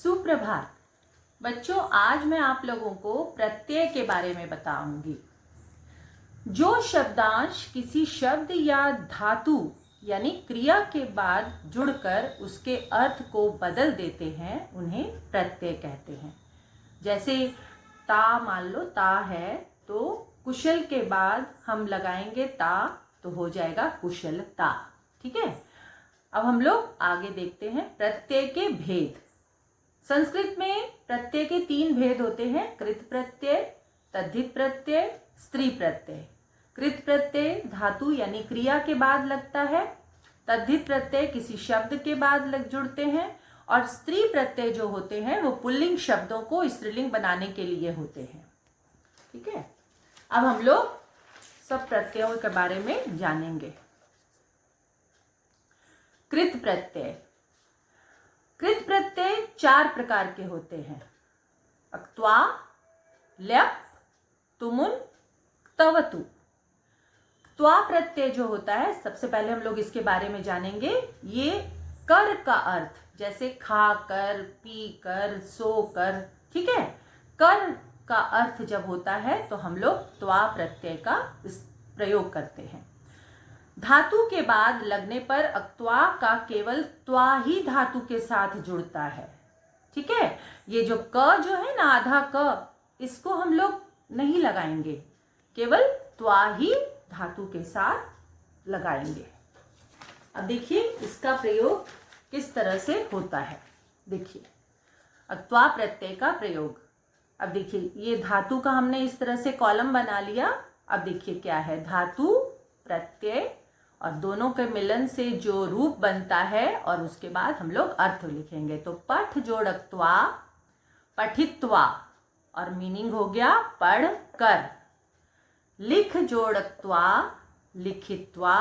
सुप्रभात बच्चों, आज मैं आप लोगों को प्रत्यय के बारे में बताऊंगी। जो शब्दांश किसी शब्द या धातु यानी क्रिया के बाद जुड़कर उसके अर्थ को बदल देते हैं उन्हें प्रत्यय कहते हैं। जैसे ता, मान लो ता है तो कुशल के बाद हम लगाएंगे ता तो हो जाएगा कुशलता। ठीक है, अब हम लोग आगे देखते हैं प्रत्यय के भेद। संस्कृत में प्रत्यय के 3 भेद होते हैं, कृत प्रत्यय, तद्धित प्रत्यय, स्त्री प्रत्यय। कृत प्रत्यय धातु यानी क्रिया के बाद लगता है, तद्धित प्रत्यय किसी शब्द के बाद लग जुड़ते हैं और स्त्री प्रत्यय जो होते हैं वो पुल्लिंग शब्दों को स्त्रीलिंग बनाने के लिए होते हैं। ठीक है, अब हम लोग सब प्रत्ययों के बारे में जानेंगे। कृत प्रत्यय। कृत प्रत्यय 4 प्रकार के होते हैं, अक्त्वा, ल्यप, तुमुन, क्तवतु। त्वा प्रत्यय जो होता है, सबसे पहले हम लोग इसके बारे में जानेंगे। ये कर का अर्थ, जैसे खा कर, पी कर, सो कर, ठीक है, कर का अर्थ जब होता है तो हम लोग त्वा प्रत्यय का प्रयोग करते हैं। धातु के बाद लगने पर अक्त्वा का केवल त्वा ही धातु के साथ जुड़ता है। ठीक है, ये जो क जो है ना, आधा क, इसको हम लोग नहीं लगाएंगे, केवल त्वा ही धातु के साथ लगाएंगे। अब देखिए इसका प्रयोग किस तरह से होता है। देखिए अक्त्वा प्रत्यय का प्रयोग। अब देखिए ये धातु का हमने इस तरह से कॉलम बना लिया। अब देखिए क्या है, धातु, प्रत्यय और दोनों के मिलन से जो रूप बनता है और उसके बाद हम लोग अर्थ लिखेंगे। तो पठ जोड़ अक्त्वा, पठित्वा और मीनिंग हो गया पढ़ कर। लिख जोड़ अक्त्वा, लिखित्वा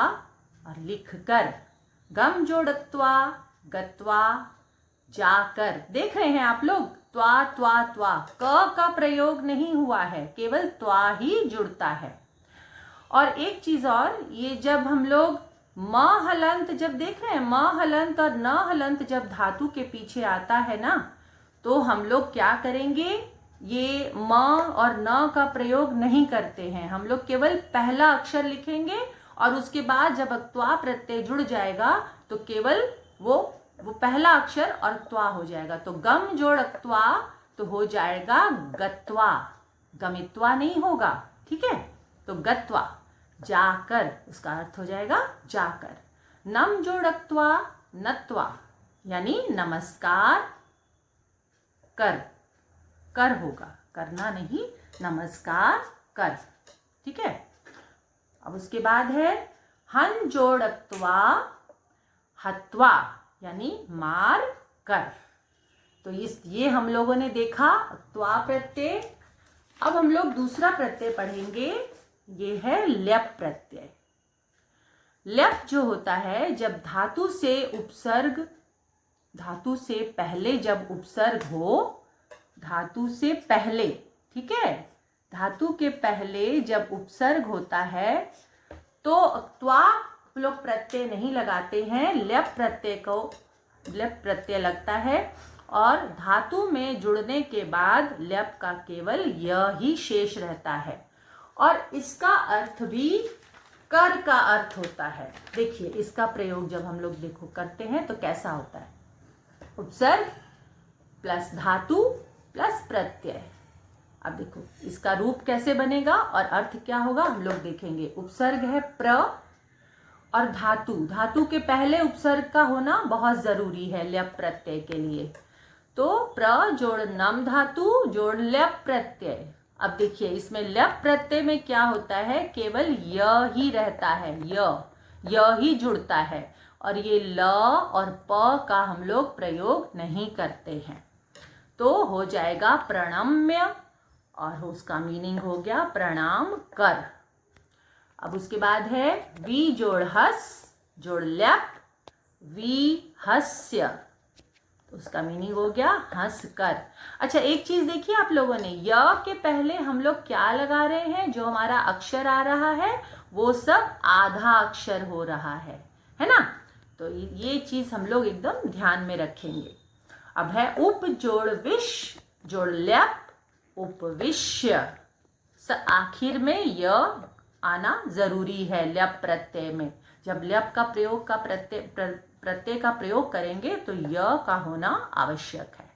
और लिख कर। गम जोड़ अक्त्वा, गत्वा, जाकर। देख रहे हैं आप लोग, त्वा त्वा त्वा, क का प्रयोग नहीं हुआ है, केवल त्वा ही जुड़ता है। और एक चीज और, ये जब हम लोग म हलंत जब देख रहे हैं, म हलंत और न हलंत जब धातु के पीछे आता है ना, तो हम लोग क्या करेंगे, ये म और न का प्रयोग नहीं करते हैं। हम लोग केवल पहला अक्षर लिखेंगे और उसके बाद जब अक्त्वा प्रत्यय जुड़ जाएगा तो केवल वो पहला अक्षर और त्वा हो जाएगा। तो गम जोड़ अक्त्वा तो हो जाएगा गत्वा, गमित्वा नहीं होगा। ठीक है, तो गत्वा, जाकर, उसका अर्थ हो जाएगा जाकर। नम जोड़ अक्त्वा, नत्वा यानी नमस्कार कर, कर होगा, करना नहीं, नमस्कार कर। ठीक है, अब उसके बाद है हन जोड़ अक्त्वा, हत्वा यानी मार कर। तो ये हम लोगों ने देखा त्वा प्रत्यय। अब हम लोग दूसरा प्रत्यय पढ़ेंगे, ये है ल्यप प्रत्यय। ल्यप जो होता है, जब धातु से उपसर्ग, धातु से पहले जब उपसर्ग हो, धातु से पहले, ठीक है, धातु के पहले जब उपसर्ग होता है तो त्वा लोग प्रत्यय नहीं लगाते हैं, ल्यप प्रत्यय को, ल्यप प्रत्यय लगता है और धातु में जुड़ने के बाद ल्यप का केवल य ही शेष रहता है और इसका अर्थ भी कर का अर्थ होता है। देखिए इसका प्रयोग जब हम लोग देखो करते हैं तो कैसा होता है, उपसर्ग प्लस धातु प्लस प्रत्यय। अब देखो इसका रूप कैसे बनेगा और अर्थ क्या होगा हम लोग देखेंगे। उपसर्ग है प्र और धातु, धातु के पहले उपसर्ग का होना बहुत जरूरी है ल्यप प्रत्यय के लिए। तो प्र जोड़ नम धातु जोड़ ल्यप प्रत्यय। अब देखिए इसमें ल्यप प्रत्यय में क्या होता है, केवल य ही रहता है, य ही जुड़ता है और ये ल और प का हम लोग प्रयोग नहीं करते हैं। तो हो जाएगा प्रणम्य और उसका मीनिंग हो गया प्रणाम कर। अब उसके बाद है वी जोड़ हस जोड़ ल्यप, वी हस्य, तो उसका मीनिंग हो गया हंस कर। अच्छा एक चीज देखिए आप लोगों ने, य के पहले हम लोग क्या लगा रहे हैं, जो हमारा अक्षर आ रहा है वो सब आधा अक्षर हो रहा है ना। तो ये चीज हम लोग एकदम ध्यान में रखेंगे। अब है उप जोड़ विश जोड़ ल्यप, उपविश्य। आखिर में य आना जरूरी है ल्यप प्रत्यय में। जब ल्यप का प्रयोग का प्रत्यय का प्रयोग करेंगे तो य का होना आवश्यक है।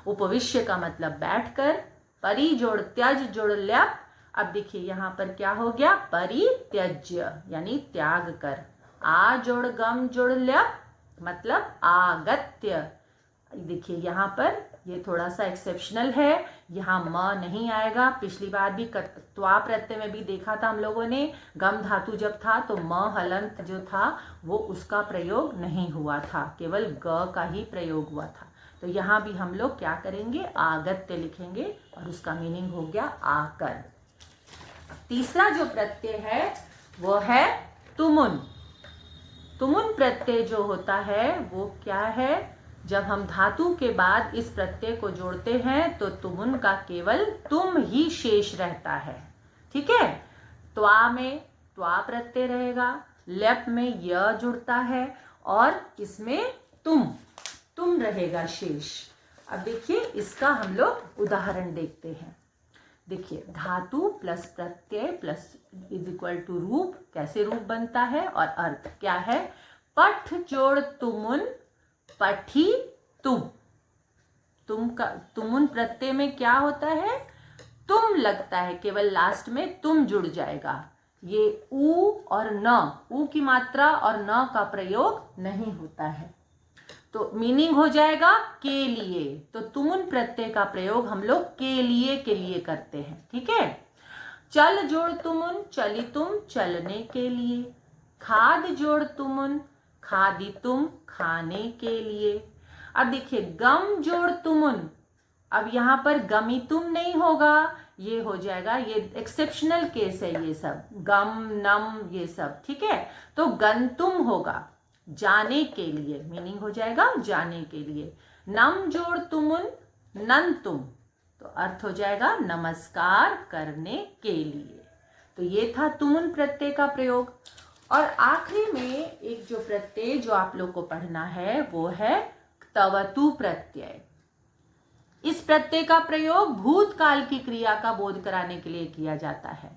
उपविश्य का मतलब बैठकर। परि जोड़ त्यज जोड़ ल्यप। अब देखिए यहाँ पर क्या हो गया, परित्यज्य यानी त्याग कर। आ जोड़ गम जोड़ ल्यप मतलब आगत्य। देखिए यहाँ पर ये थोड़ा सा एक्सेप्शनल है, यहाँ म नहीं आएगा। पिछली बार भी त्वा प्रत्यय में भी देखा था हम लोगों ने, गम धातु जब था तो म हलंत जो था वो उसका प्रयोग नहीं हुआ था, केवल ग का ही प्रयोग हुआ था। तो यहाँ भी हम लोग क्या करेंगे, आगत्य लिखेंगे और उसका मीनिंग हो गया आकर। तीसरा जो प्रत्यय है वो है तुमुन। तुमुन प्रत्यय जो होता है वो क्या है, जब हम धातु के बाद इस प्रत्यय को जोड़ते हैं तो तुमुन का केवल तुम ही शेष रहता है। ठीक है, त्वा में त्वा प्रत्यय रहेगा, लेप में य जुड़ता है और इसमें तुम रहेगा शेष। अब देखिए इसका हम लोग उदाहरण देखते हैं। देखिए धातु plus Pratyaya plus is equal to रूप, कैसे रूप बनता है और अर्थ क्या है। पठ जोड़ तुमुन पठी तुम का तुमुन प्रत्यय में क्या होता है, तुम लगता है, केवल लास्ट में तुम जुड़ जाएगा। ये उ और न, उ की मात्रा और न का प्रयोग नहीं होता है, तो मीनिंग हो जाएगा के लिए। तो तुमुन प्रत्यय का प्रयोग हम लोग के लिए करते हैं। ठीक है, चल जोड़ तुमुन चली तुम चलने के लिए। खाद जोड़ तुमुन खादी तुम खाने के लिए। अब देखिए गम जोड़ तुमुन, अब यहाँ पर गमी तुम नहीं होगा, ये हो जाएगा, ये एक्सेप्शनल केस है, ये सब गम नम ये सब। ठीक है, तो गंतुम होगा जाने के लिए, मीनिंग हो जाएगा जाने के लिए। नम जोड़ तुमुन नंतुम, तो अर्थ हो जाएगा नमस्कार करने के लिए। तो ये था तुमुन प्रत्यय का प्रयोग। और आखिरी में एक जो प्रत्यय जो आप लोग को पढ़ना है वो है तवतु प्रत्यय। इस प्रत्यय का प्रयोग भूतकाल की क्रिया का बोध कराने के लिए किया जाता है।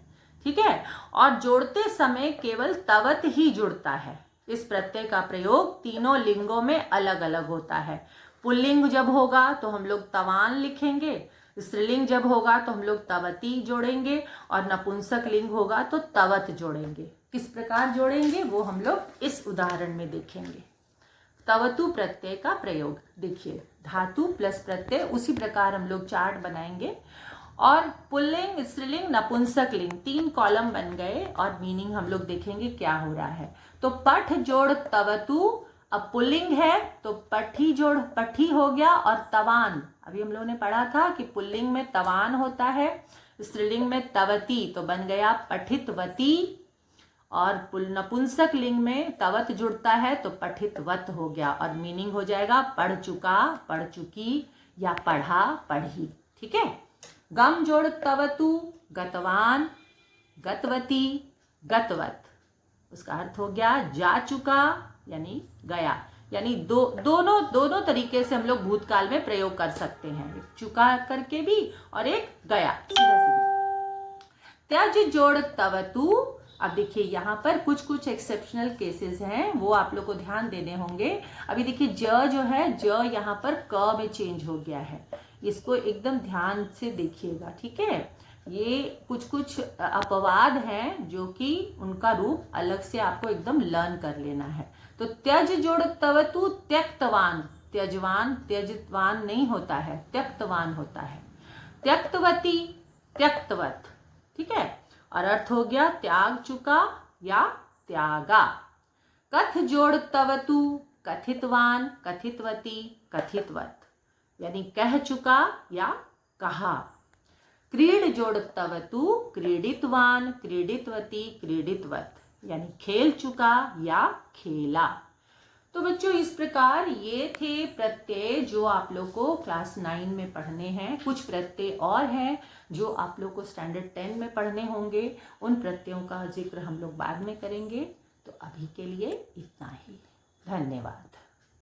ठीक है, और जोड़ते समय केवल तवत ही जुड़ता है। इस प्रत्यय का प्रयोग तीनों लिंगों में अलग अलग होता है। पुल्लिंग जब होगा तो हम लोग तवान लिखेंगे, स्त्रीलिंग जब होगा तो हम लोग तवती जोड़ेंगे और नपुंसक लिंग होगा तो तवत जोड़ेंगे। किस प्रकार जोड़ेंगे वो हम लोग इस उदाहरण में देखेंगे। तवतु प्रत्यय का प्रयोग देखिए, धातु प्लस प्रत्यय, उसी प्रकार हम लोग चार्ट बनाएंगे और पुल्लिंग स्त्रीलिंग नपुंसक लिंग 3 कॉलम बन गए और मीनिंग हम लोग देखेंगे क्या हो रहा है। तो पठ जोड़ तवतु, अब पुल्लिंग है तो पठी जोड़ पठी हो गया, और तवान अभी हम लोगों ने पढ़ा था कि पुल्लिंग में तवान होता है, स्त्रीलिंग में तवती, तो बन गया पठितवती, और नपुंसक लिंग में तवत जुड़ता है तो पठितवत हो गया और मीनिंग हो जाएगा पढ़ चुका पढ़ चुकी या पढ़ा पढ़ी। ठीक है, गम जोड़ तवतु गतवान गतवती गतवत, उसका अर्थ हो गया जा चुका यानी गया, यानी दोनों तरीके से हम लोग भूतकाल में प्रयोग कर सकते हैं, एक चुका करके भी और एक गया सीधा सीधा। त्यज जोड़ तवतु, अब देखिए यहाँ पर कुछ एक्सेप्शनल केसेस हैं वो आप लोग को ध्यान देने होंगे। अभी देखिए ज जो है, ज यहाँ पर क में चेंज हो गया है, इसको एकदम ध्यान से देखिएगा। ठीक है, ये कुछ अपवाद हैं जो कि उनका रूप अलग से आपको एकदम लर्न कर लेना है। तो त्यज जोड़ तवतु त्यक्तवान, त्यजवान त्यजवान नहीं होता है, त्यक्तवान होता है। त्यक्तवती त्यक्तवत। ठीक है, और अर्थ हो गया त्याग चुका या त्यागा। कथ जोड़ तवतु कथितवान कथितवती कथितवत, यानी कह चुका या कहा। क्रीड जोड़ तवतु क्रीडितवान क्रीडितवती क्रीडितवत, यानी खेल चुका या खेला। तो बच्चों इस प्रकार ये थे प्रत्यय जो आप लोग को क्लास 9 में पढ़ने हैं। कुछ प्रत्यय और हैं जो आप लोग को स्टैंडर्ड 10 में पढ़ने होंगे, उन प्रत्ययों का जिक्र हम लोग बाद में करेंगे। तो अभी के लिए इतना ही, धन्यवाद।